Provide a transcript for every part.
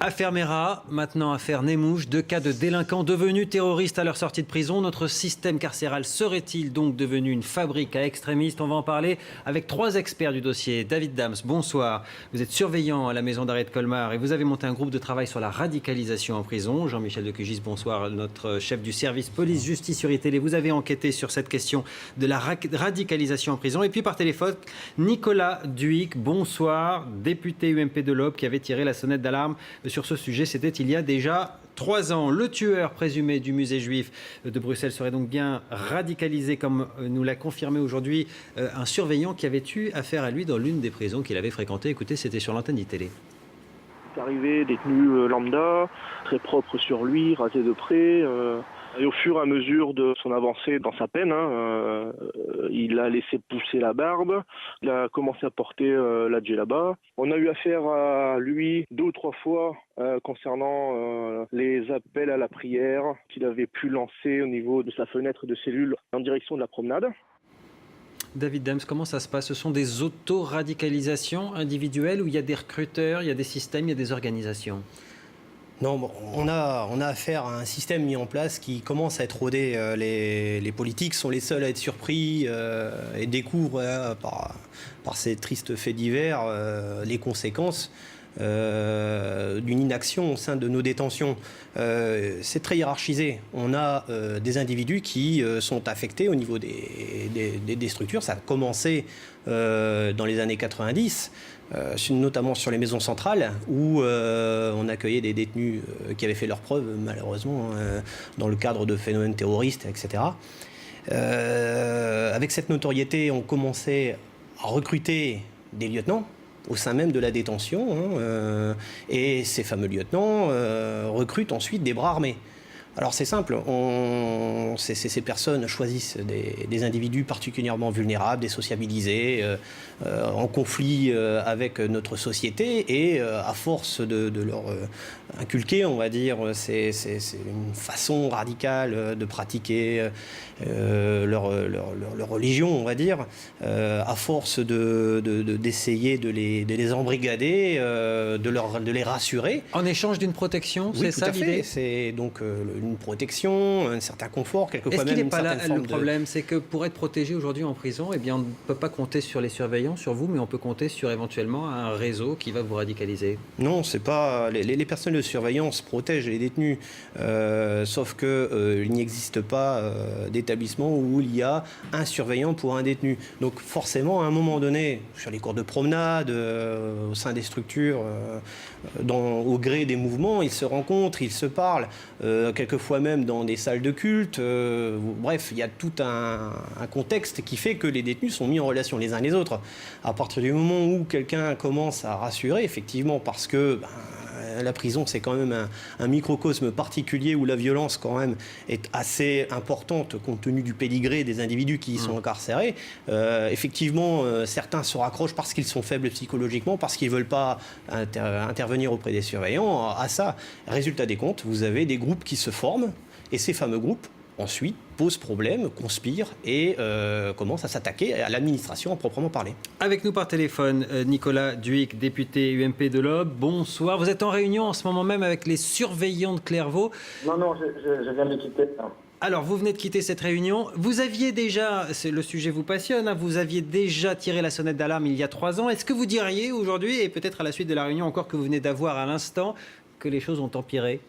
Affaire Mera, maintenant affaire Nemouche, 2 cas de délinquants devenus terroristes à leur sortie de prison. Notre système carcéral serait-il donc devenu une fabrique à extrémistes? On va en parler avec 3 experts du dossier. David Dams, bonsoir. Vous êtes surveillant à la maison d'arrêt de Colmar et vous avez monté un groupe de travail sur la radicalisation en prison. Jean-Michel Decugis, bonsoir, notre chef du service police-justice sur iTélé. Vous avez enquêté sur cette question de la radicalisation en prison. Et puis par téléphone, Nicolas Dhuicq, bonsoir, député UMP de l'Aube qui avait tiré la sonnette d'alarme sur ce sujet. C'était il y a déjà 3 ans. Le tueur présumé du musée juif de Bruxelles serait donc bien radicalisé, comme nous l'a confirmé aujourd'hui un surveillant qui avait eu affaire à lui dans l'une des prisons qu'il avait fréquentées. Écoutez, c'était sur l'antenne d'ITélé. Arrivé, détenu lambda, très propre sur lui, rasé de près. Et au fur et à mesure de son avancée dans sa peine, il a laissé pousser la barbe, il a commencé à porter la djellaba. On a eu affaire à lui 2 ou 3 fois concernant les appels à la prière qu'il avait pu lancer au niveau de sa fenêtre de cellule en direction de la promenade. David Dams, comment ça se passe? Ce sont des auto-radicalisations individuelles où il y a des recruteurs, il y a des systèmes, il y a des organisations? Non, bon, on a affaire à un système mis en place qui commence à être rodé. Les politiques sont les seuls à être surpris et découvrent par ces tristes faits divers les conséquences d'une inaction au sein de nos détentions. C'est très hiérarchisé. On a des individus qui sont affectés au niveau des structures. Ça a commencé dans les années 90. Notamment sur les maisons centrales où on accueillait des détenus qui avaient fait leurs preuves malheureusement dans le cadre de phénomènes terroristes, etc. Avec cette notoriété, on commençait à recruter des lieutenants au sein même de la détention et ces fameux lieutenants recrutent ensuite des bras armés. Alors c'est simple, ces personnes choisissent des individus particulièrement vulnérables, désociabilisés, en conflit avec notre société et à force de leur inculquer, on va dire, c'est une façon radicale de pratiquer leur religion, on va dire, à force d'essayer de les embrigader, de les rassurer. En échange d'une protection, oui, c'est ça l'idée? C'est donc une protection, un certain confort, quelquefois même une certaine forme. Est-ce qu'il n'est pas là le problème? C'est que pour être protégé aujourd'hui en prison, eh bien, on ne peut pas compter sur les surveillants, sur vous, mais on peut compter sur éventuellement un réseau qui va vous radicaliser. Non, c'est pas... Les personnels de surveillance protègent les détenus, sauf qu'il n'existe pas d'établissement où il y a un surveillant pour un détenu. Donc forcément, à un moment donné, sur les cours de promenade, au sein des structures, au gré des mouvements, ils se rencontrent, ils se parlent, quelquefois même dans des salles de culte. Bref, il y a tout un contexte qui fait que les détenus sont mis en relation les uns les autres. À partir du moment où quelqu'un commence à rassurer, effectivement, parce que la prison, c'est quand même un microcosme particulier où la violence, quand même, est assez importante compte tenu du pédigré des individus qui y sont incarcérés. Effectivement, certains se raccrochent parce qu'ils sont faibles psychologiquement, parce qu'ils ne veulent pas intervenir auprès des surveillants. À ça, résultat des comptes, vous avez des groupes qui se forment et ces fameux groupes, ensuite, posent problème, conspirent et commencent à s'attaquer à l'administration à proprement parler. Avec nous par téléphone, Nicolas Dhuicq, député UMP de l'Aube. Bonsoir. Vous êtes en réunion en ce moment même avec les surveillants de Clairvaux. Non, je viens de quitter. Alors, vous venez de quitter cette réunion. Vous aviez déjà, le sujet vous passionne, vous aviez déjà tiré la sonnette d'alarme il y a 3 ans. Est-ce que vous diriez aujourd'hui, et peut-être à la suite de la réunion encore que vous venez d'avoir à l'instant, que les choses ont empiré ?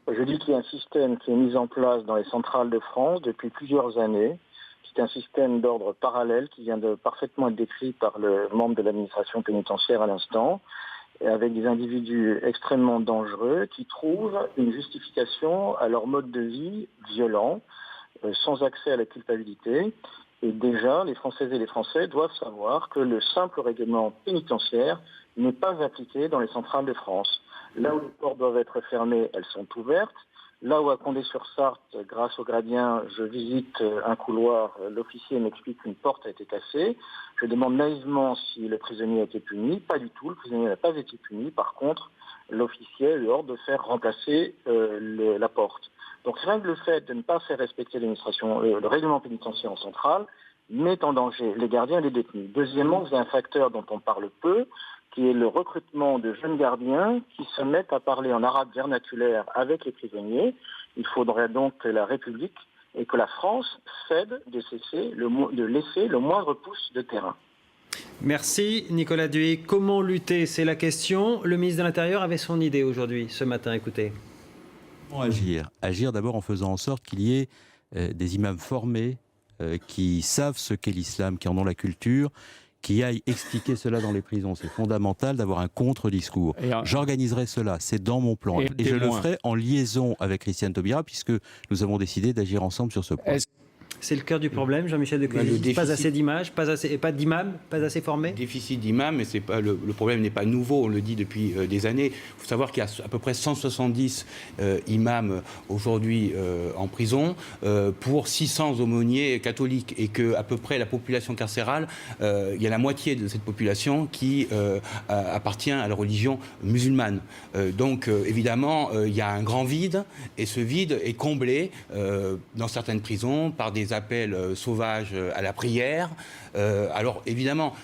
Je dis qu'il y a un système qui est mis en place dans les centrales de France depuis plusieurs années. C'est un système d'ordre parallèle qui vient de parfaitement être décrit par le membre de l'administration pénitentiaire à l'instant, avec des individus extrêmement dangereux qui trouvent une justification à leur mode de vie violent, sans accès à la culpabilité. Et déjà, les Françaises et les Français doivent savoir que le simple règlement pénitentiaire n'est pas appliqué dans les centrales de France. Là où les portes doivent être fermées, elles sont ouvertes. Là où à Condé-sur-Sarthe, grâce au gradien, je visite un couloir, l'officier m'explique qu'une porte a été cassée. Je demande naïvement si le prisonnier a été puni. Pas du tout, le prisonnier n'a pas été puni. Par contre, l'officier lui ordre de faire remplacer la porte. Donc rien que le fait de ne pas faire respecter le règlement pénitentiaire en centrale met en danger les gardiens et les détenus. Deuxièmement, vous avez un facteur dont on parle peu, qui est le recrutement de jeunes gardiens qui se mettent à parler en arabe vernaculaire avec les prisonniers. Il faudrait donc que la République et que la France cède de laisser le moindre pouce de terrain. Merci Nicolas Dhuicq. Comment lutter? C'est la question. Le ministre de l'Intérieur avait son idée aujourd'hui, ce matin. Écoutez. Comment agir? Agir d'abord en faisant en sorte qu'il y ait des imams formés qui savent ce qu'est l'islam, qui en ont la culture, qui aillent expliquer cela dans les prisons. C'est fondamental d'avoir un contre-discours. J'organiserai cela, c'est dans mon plan. Et je le ferai en liaison avec Christiane Taubira, puisque nous avons décidé d'agir ensemble sur ce point. C'est le cœur du problème, Jean-Michel Deconinck. Pas assez d'images, pas d'imams, pas assez formés. Déficit d'imams, mais le problème n'est pas nouveau, on le dit depuis des années. Il faut savoir qu'il y a à peu près 170 imams aujourd'hui en prison pour 600 aumôniers catholiques, et qu'à peu près la population carcérale, il y a la moitié de cette population qui appartient à la religion musulmane. Donc évidemment, il y a un grand vide, et ce vide est comblé dans certaines prisons par des appels sauvages à la prière. Alors évidemment,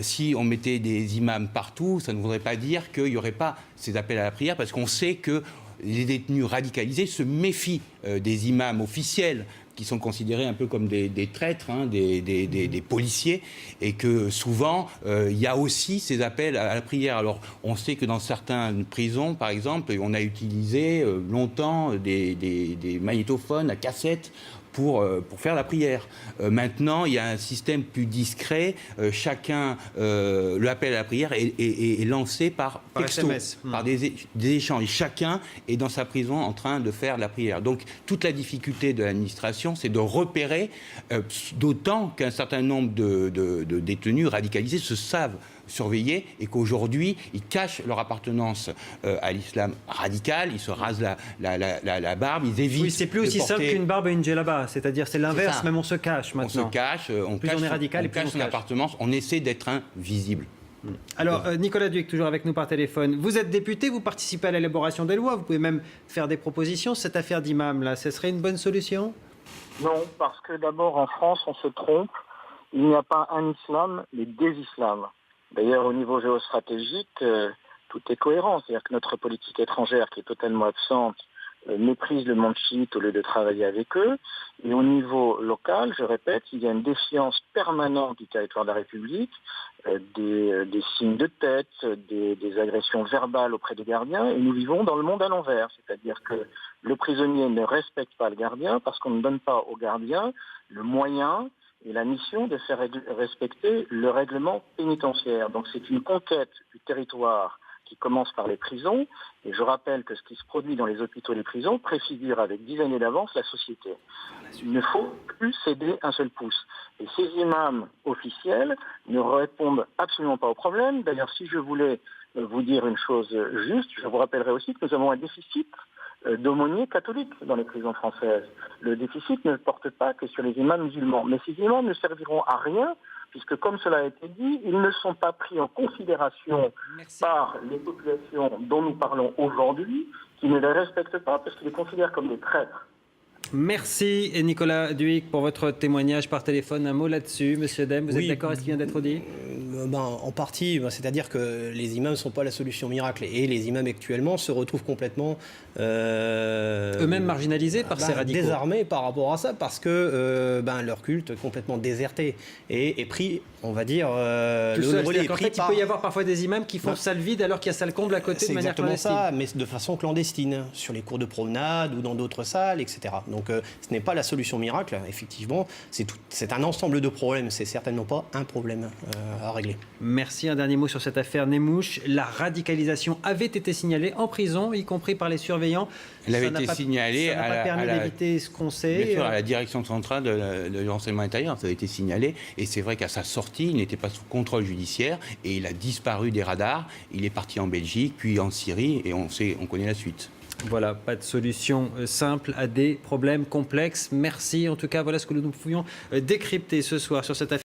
si on mettait des imams partout, ça ne voudrait pas dire qu'il n'y aurait pas ces appels à la prière, parce qu'on sait que les détenus radicalisés se méfient des imams officiels, qui sont considérés un peu comme des traîtres, hein, des policiers, et que souvent, il y a aussi ces appels à la prière. Alors, on sait que dans certaines prisons, par exemple, on a utilisé longtemps des magnétophones à cassette pour faire la prière. Maintenant, il y a un système plus discret. Chacun, l'appel à la prière est lancé par texto, SMS. par des échanges. Et chacun est dans sa prison en train de faire la prière. Donc, toute la difficulté de l'administration, c'est de repérer, d'autant qu'un certain nombre de détenus radicalisés se savent surveillés, et qu'aujourd'hui, ils cachent leur appartenance à l'islam radical, ils se rasent la barbe, ils évitent. Oui, c'est plus aussi simple qu'une barbe et une djellaba, c'est-à-dire c'est l'inverse, même on se cache maintenant. On se cache, on plus on est radical, on plus cache son appartenance, on essaie d'être invisible. Alors, Nicolas Dhuicq, toujours avec nous par téléphone. Vous êtes député, vous participez à l'élaboration des lois, vous pouvez même faire des propositions. Cette affaire d'imam, là, ce serait une bonne solution? Non, parce que d'abord, en France, on se trompe. Il n'y a pas un islam, mais des islams. D'ailleurs, au niveau géostratégique, tout est cohérent. C'est-à-dire que notre politique étrangère, qui est totalement absente, méprise le monde chiite au lieu de travailler avec eux. Et au niveau local, je répète, il y a une défiance permanente du territoire de la République, des signes de tête, des agressions verbales auprès des gardiens, et nous vivons dans le monde à l'envers. C'est-à-dire que le prisonnier ne respecte pas le gardien parce qu'on ne donne pas au gardien le moyen et la mission de faire respecter le règlement pénitentiaire. Donc c'est une conquête du territoire qui commence par les prisons, et je rappelle que ce qui se produit dans les hôpitaux et les prisons préfigure avec 10 années d'avance la société. Il ne faut plus céder un seul pouce. Et ces imams officiels ne répondent absolument pas au problème. D'ailleurs, si je voulais vous dire une chose juste, je vous rappellerai aussi que nous avons un déficit d'aumôniers catholiques dans les prisons françaises. Le déficit ne porte pas que sur les imams musulmans. Mais ces imams ne serviront à rien, puisque, comme cela a été dit, ils ne sont pas pris en considération par les populations dont nous parlons aujourd'hui, qui ne les respectent pas parce qu'ils les considèrent comme des traîtres. Merci Nicolas Dhuicq pour votre témoignage par téléphone. Un mot là-dessus, Monsieur Dème, vous êtes d'accord avec ce qui vient d'être dit? En partie, c'est-à-dire que les imams ne sont pas la solution miracle, et les imams actuellement se retrouvent complètement eux-mêmes marginalisés par ces radicaux, désarmés par rapport à ça, parce que leur culte est complètement déserté et pris, on va dire, le relais est pris il peut y avoir parfois des imams qui font salle vide alors qu'il y a salle comble à côté de manière clandestine. C'est exactement ça, mais de façon clandestine, sur les cours de promenade ou dans d'autres salles, etc. Donc ce n'est pas la solution miracle, effectivement, c'est un ensemble de problèmes, c'est certainement pas un problème à régler. Merci. Un dernier mot sur cette affaire Nemmouche. La radicalisation avait été signalée en prison, y compris par les surveillants. Elle avait été signalée ça n'a pas permis d'éviter ce qu'on sait. Bien sûr, à la direction centrale de l'enseignement intérieur, ça avait été signalé. Et c'est vrai qu'à sa sortie, il n'était pas sous contrôle judiciaire et il a disparu des radars. Il est parti en Belgique, puis en Syrie, et on connaît la suite. Voilà, pas de solution simple à des problèmes complexes. Merci. En tout cas, voilà ce que nous pouvions décrypter ce soir sur cette affaire.